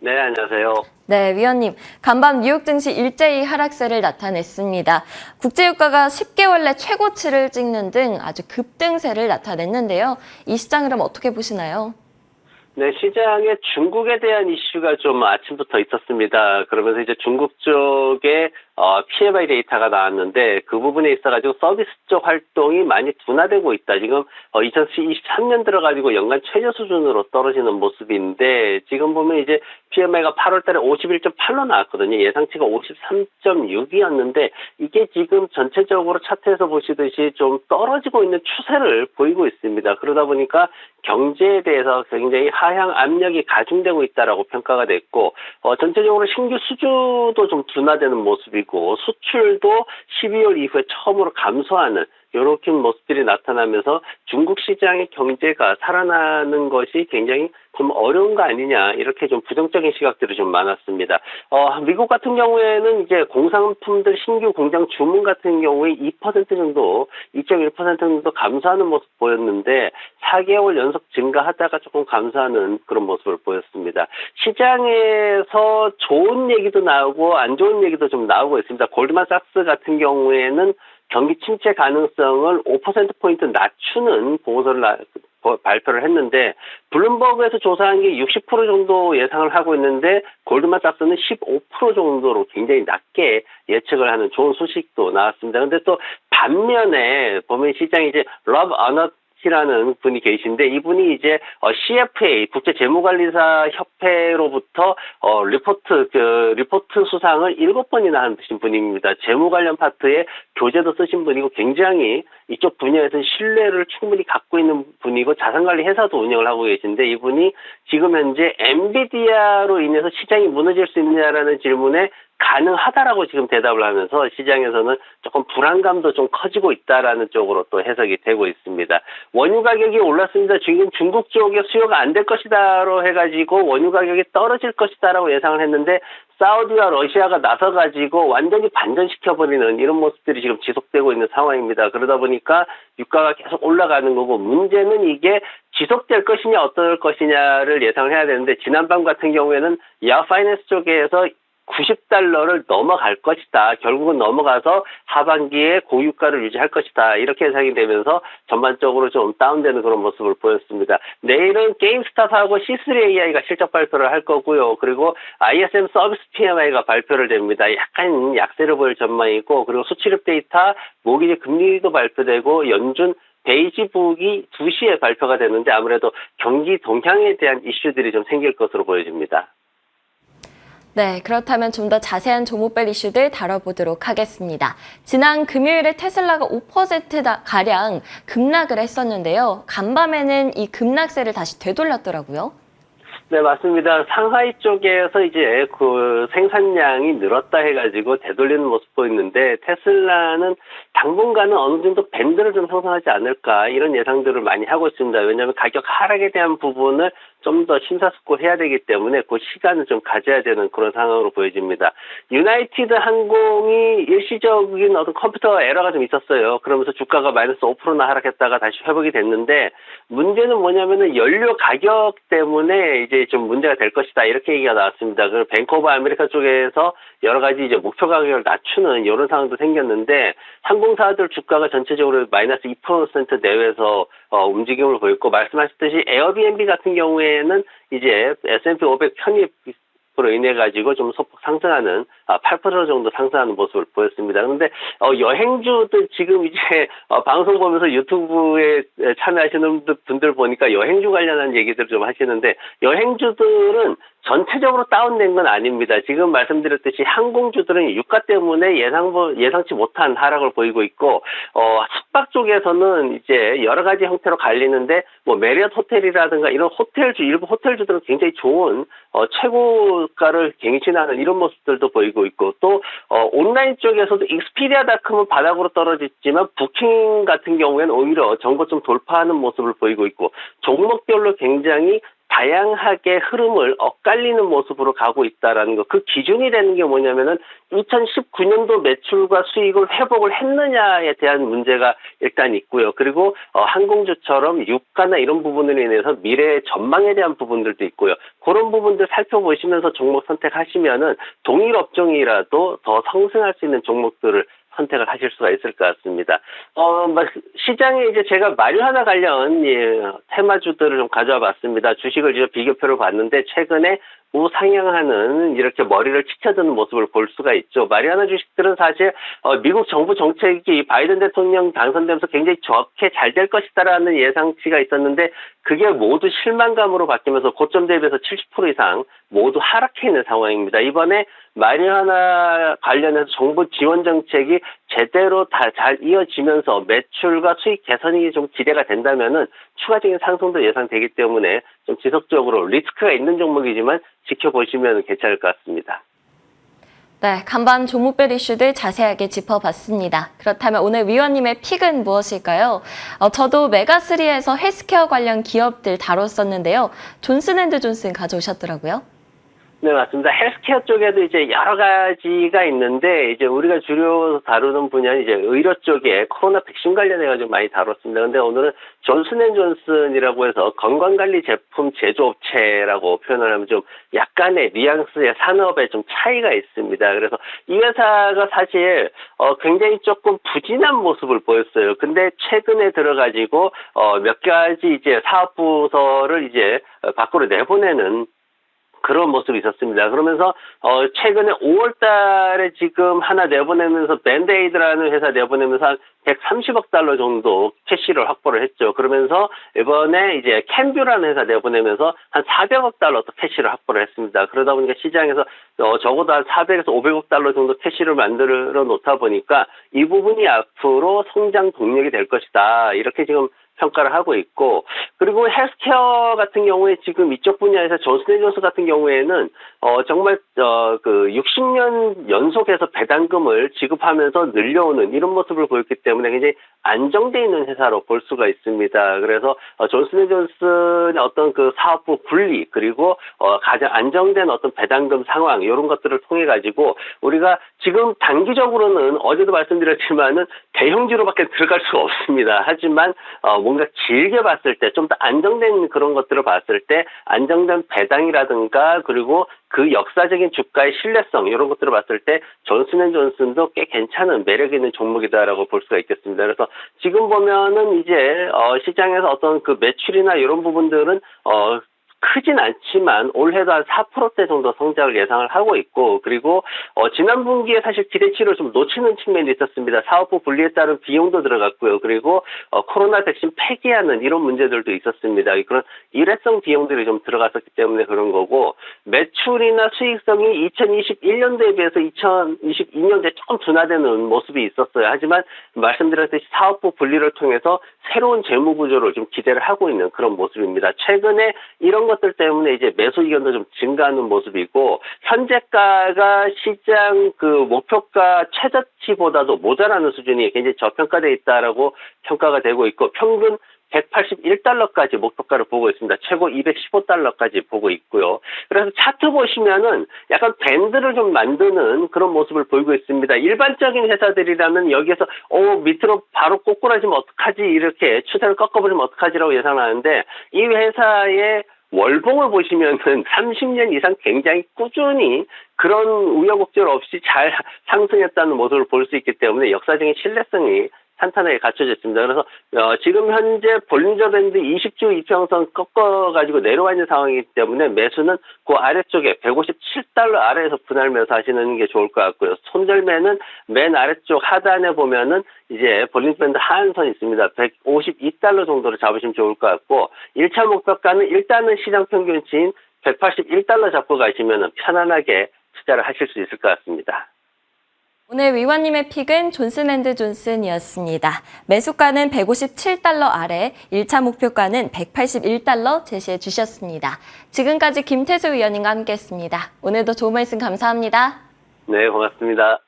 네, 안녕하세요. 네, 위원님. 간밤 뉴욕 증시 일제히 하락세를 나타냈습니다. 국제유가가 10개월 내 최고치를 찍는 등 아주 급등세를 나타냈는데요. 이 시장 흐름 어떻게 보시나요? 네, 시장에 중국에 대한 이슈가 좀 아침부터 있었습니다. 그러면서 이제 중국 쪽에 PMI 데이터가 나왔는데 그 부분에 있어가지고 서비스 쪽 활동이 많이 둔화되고 있다. 지금 2023년 들어가지고 연간 최저 수준으로 떨어지는 모습인데 지금 보면 이제 PMI가 8월 달에 51.8로 나왔거든요. 예상치가 53.6이었는데 이게 지금 전체적으로 차트에서 보시듯이 좀 떨어지고 있는 추세를 보이고 있습니다. 그러다 보니까 경제에 대해서 굉장히 하향 압력이 가중되고 있다라고 평가가 됐고 전체적으로 신규 수주도 좀 둔화되는 모습이고 수출도 12월 이후에 처음으로 감소하는 이렇게 모습들이 나타나면서 중국 시장의 경제가 살아나는 것이 굉장히 좀 어려운 거 아니냐 이렇게 좀 부정적인 시각들이 좀 많았습니다. 미국 같은 경우에는 이제 공산품들 신규 공장 주문 같은 경우에 2% 정도, 2.1% 정도 감소하는 모습 보였는데 4개월 연속 증가하다가 조금 감소하는 그런 모습을 보였습니다. 시장에서 좋은 얘기도 나오고 안 좋은 얘기도 좀 나오고 있습니다. 골드만삭스 같은 경우에는 경기 침체 가능성을 5%포인트 낮추는 보고서를 발표를 했는데 블룸버그에서 조사한 게 60% 정도 예상을 하고 있는데 골드만삭스는 15% 정도로 굉장히 낮게 예측을 하는 좋은 소식도 나왔습니다. 근데 또 반면에 보면 시장이 이제 러브 어너티라는 분이 계신데 이분이 이제 CFA 국제재무관리사 협회로부터 리포트 수상을 7번이나 하신 분입니다. 재무 관련 파트에 교재도 쓰신 분이고 굉장히 이쪽 분야에서 신뢰를 충분히 갖고 있는 분이고 자산관리 회사도 운영을 하고 계신데 이분이 지금 현재 엔비디아로 인해서 시장이 무너질 수 있느냐라는 질문에 가능하다라고 지금 대답을 하면서 시장에서는 조금 불안감도 좀 커지고 있다라는 쪽으로 또 해석이 되고 있습니다. 원유 가격이 올랐습니다. 지금 중국 쪽에 수요가 안 될 것이다로 해가지고 원유 가격이 떨어질 것이다라고 예상을 했는데 사우디와 러시아가 나서가지고 완전히 반전시켜버리는 이런 모습들이 지금 지속되고 있는 상황입니다. 그러다 보니까 유가가 계속 올라가는 거고 문제는 이게 지속될 것이냐 어떨 것이냐를 예상을 해야 되는데 지난밤 같은 경우에는 야후 파이낸스 쪽에서 $90를 넘어갈 것이다. 결국은 넘어가서 하반기에 고유가를 유지할 것이다. 이렇게 예상이 되면서 전반적으로 좀 다운되는 그런 모습을 보였습니다. 내일은 게임스탑하고 C3AI가 실적 발표를 할 거고요. 그리고 ISM 서비스 PMI가 발표를 됩니다. 약간 약세를 보일 전망이고 그리고 수출입 데이터, 모기지 금리도 발표되고 연준 베이지북이 2시에 발표가 되는데 아무래도 경기 동향에 대한 이슈들이 좀 생길 것으로 보여집니다. 네, 그렇다면 좀 더 자세한 종목별 이슈들 다뤄보도록 하겠습니다. 지난 금요일에 테슬라가 5%가량 급락을 했었는데요. 간밤에는 이 급락세를 다시 되돌렸더라고요. 네, 맞습니다. 상하이 쪽에서 이제 그 생산량이 늘었다 해가지고 되돌리는 모습 보였는데 테슬라는 당분간은 어느 정도 밴드를 좀 형성하지 않을까 이런 예상들을 많이 하고 있습니다. 왜냐하면 가격 하락에 대한 부분을 좀 더 심사숙고해야 되기 때문에 그 시간을 좀 가져야 되는 그런 상황으로 보여집니다. 유나이티드 항공이 일시적인 어떤 컴퓨터 에러가 좀 있었어요. 그러면서 주가가 마이너스 5%나 하락했다가 다시 회복이 됐는데 문제는 뭐냐면은 연료 가격 때문에 이제 좀 문제가 될 것이다 이렇게 얘기가 나왔습니다. 그 뱅크 오브 아메리카 쪽에서 여러 가지 이제 목표 가격을 낮추는 이런 상황도 생겼는데 항공사들 주가가 전체적으로 마이너스 2% 내외에서 움직임을 보였고 말씀하셨듯이 에어비앤비 같은 경우에는 이제 S&P 500 편입으로 인해 가지고 좀 소폭 상승하는 8% 정도 상승하는 모습을 보였습니다. 그런데 여행주들 지금 이제 방송 보면서 유튜브에 참여하시는 분들 보니까 여행주 관련한 얘기들 좀 하시는데 여행주들은 전체적으로 다운된 건 아닙니다. 지금 말씀드렸듯이 항공주들은 유가 때문에 예상치 못한 하락을 보이고 있고 숙박 쪽에서는 이제 여러 가지 형태로 갈리는데 뭐 메리엇 호텔이라든가 이런 호텔주 일부 호텔주들은 굉장히 좋은 최고가를 갱신하는 이런 모습들도 보이고 있고 또 온라인 쪽에서도 익스피디아닷컴은 바닥으로 떨어졌지만 부킹 같은 경우에는 오히려 정고 좀 돌파하는 모습을 보이고 있고 종목별로 굉장히 다양하게 흐름을 엇갈리는 모습으로 가고 있다라는 거. 그 기준이 되는 게 뭐냐면은 2019년도 매출과 수익을 회복을 했느냐에 대한 문제가 일단 있고요. 그리고 항공주처럼 유가나 이런 부분으로 인해서 미래의 전망에 대한 부분들도 있고요. 그런 부분들 살펴보시면서 종목 선택하시면은 동일 업종이라도 더 상승할 수 있는 종목들을 선택을 하실 수가 있을 것 같습니다. 시장에 이제 제가 마리화나 관련 테마주들을 좀 가져와 봤습니다. 주식을 이제 비교표를 봤는데 최근에 우상향하는 이렇게 머리를 치켜드는 모습을 볼 수가 있죠. 마리화나 주식들은 사실 미국 정부 정책이 바이든 대통령 당선되면서 굉장히 좋게 잘 될 것이다라는 예상치가 있었는데 그게 모두 실망감으로 바뀌면서 고점 대비해서 70% 이상 모두 하락해 있는 상황입니다. 이번에 마리화나 관련해서 정부 지원 정책이 제대로 다 잘 이어지면서 매출과 수익 개선이 좀 기대가 된다면은 추가적인 상승도 예상되기 때문에 좀 지속적으로 리스크가 있는 종목이지만 지켜보시면 괜찮을 것 같습니다. 네, 간밤 종목별 이슈들 자세하게 짚어봤습니다. 그렇다면 오늘 위원님의 픽은 무엇일까요? 저도 메가3에서 헬스케어 관련 기업들 다뤘었는데요. 존슨앤드존슨 가져오셨더라고요. 네, 맞습니다. 헬스케어 쪽에도 이제 여러 가지가 있는데, 이제 우리가 주로 다루는 분야는 이제 의료 쪽에 코로나 백신 관련해가지고 많이 다뤘습니다. 근데 오늘은 존슨앤존슨이라고 해서 건강관리 제품 제조업체라고 표현을 하면 좀 약간의 뉘앙스의 산업에 좀 차이가 있습니다. 그래서 이 회사가 사실, 굉장히 조금 부진한 모습을 보였어요. 근데 최근에 들어가지고, 몇 가지 이제 사업부서를 이제 밖으로 내보내는 그런 모습이 있었습니다. 그러면서 최근에 5월 달에 지금 하나 내보내면서 밴드에이드라는 회사 내보내면서 한 130억 달러 정도 캐시를 확보를 했죠. 그러면서 이번에 이제 캠뷰라는 회사 내보내면서 한 400억 달러 또 캐시를 확보를 했습니다. 그러다 보니까 시장에서 적어도 한 400에서 500억 달러 정도 캐시를 만들어 놓다 보니까 이 부분이 앞으로 성장 동력이 될 것이다. 이렇게 지금 평가를 하고 있고, 그리고 헬스케어 같은 경우에 지금 이쪽 분야에서 존슨앤존슨 같은 경우에는 정말 그 60년 연속해서 배당금을 지급하면서 늘려오는 이런 모습을 보였기 때문에 굉장히 안정돼 있는 회사로 볼 수가 있습니다. 그래서 존슨앤존슨의 어떤 그 사업부 분리 그리고 가장 안정된 어떤 배당금 상황 이런 것들을 통해 가지고 우리가 지금 단기적으로는 어제도 말씀드렸지만은 대형주로밖에 들어갈 수가 없습니다. 하지만 뭔가 길게 봤을 때 좀 더 안정된 그런 것들을 봤을 때 안정된 배당이라든가 그리고 그 역사적인 주가의 신뢰성 이런 것들을 봤을 때 존슨앤존슨도 꽤 괜찮은 매력 있는 종목이다라고 볼 수가 있겠습니다. 그래서 지금 보면은 이제 시장에서 어떤 그 매출이나 이런 부분들은 크진 않지만 올해도 한 4%대 정도 성장을 예상을 하고 있고 그리고 지난 분기에 사실 기대치를 좀 놓치는 측면이 있었습니다. 사업부 분리에 따른 비용도 들어갔고요. 그리고 코로나 백신 폐기하는 이런 문제들도 있었습니다. 그런 일회성 비용들이 좀 들어갔었기 때문에 그런 거고 매출이나 수익성이 2021년도에 비해서 2022년도에 조금 둔화되는 모습이 있었어요. 하지만 말씀드렸듯이 사업부 분리를 통해서 새로운 재무 구조를 좀 기대를 하고 있는 그런 모습입니다. 최근에 이런 것들 때문에 이제 매수 의견도 좀 증가하는 모습이고 현재가가 시장 그 목표가 최저치보다도 모자라는 수준이 굉장히 저평가되어 있다라고 평가가 되고 있고 평균 181달러까지 목표가를 보고 있습니다. 최고 215달러까지 보고 있고요. 그래서 차트 보시면은 약간 밴드를 좀 만드는 그런 모습을 보이고 있습니다. 일반적인 회사들이라면 여기에서 밑으로 바로 꼬꾸라지면 어떡하지 이렇게 추세를 꺾어버리면 어떡하지라고 예상하는데 이 회사의 월봉을 보시면은 30년 이상 굉장히 꾸준히 그런 우여곡절 없이 잘 상승했다는 모습을 볼 수 있기 때문에 역사적인 신뢰성이 탄탄하게 갖춰져 있습니다. 그래서 지금 현재 볼린저 밴드 20주 이평선 꺾어가지고 내려와 있는 상황이기 때문에 매수는 그 아래쪽에 157달러 아래에서 분할 매수하시는 게 좋을 것 같고요. 손절매는 맨 아래쪽 하단에 보면은 이제 볼린저 밴드 하한선이 있습니다. 152달러 정도로 잡으시면 좋을 것 같고 1차 목표가는 일단은 시장 평균치인 181달러 잡고 가시면 편안하게 투자를 하실 수 있을 것 같습니다. 오늘 위원님의 픽은 존슨앤드존슨이었습니다. 매수가는 157달러 아래, 1차 목표가는 181달러 제시해 주셨습니다. 지금까지 김태수 위원님과 함께했습니다. 오늘도 좋은 말씀 감사합니다. 네, 고맙습니다.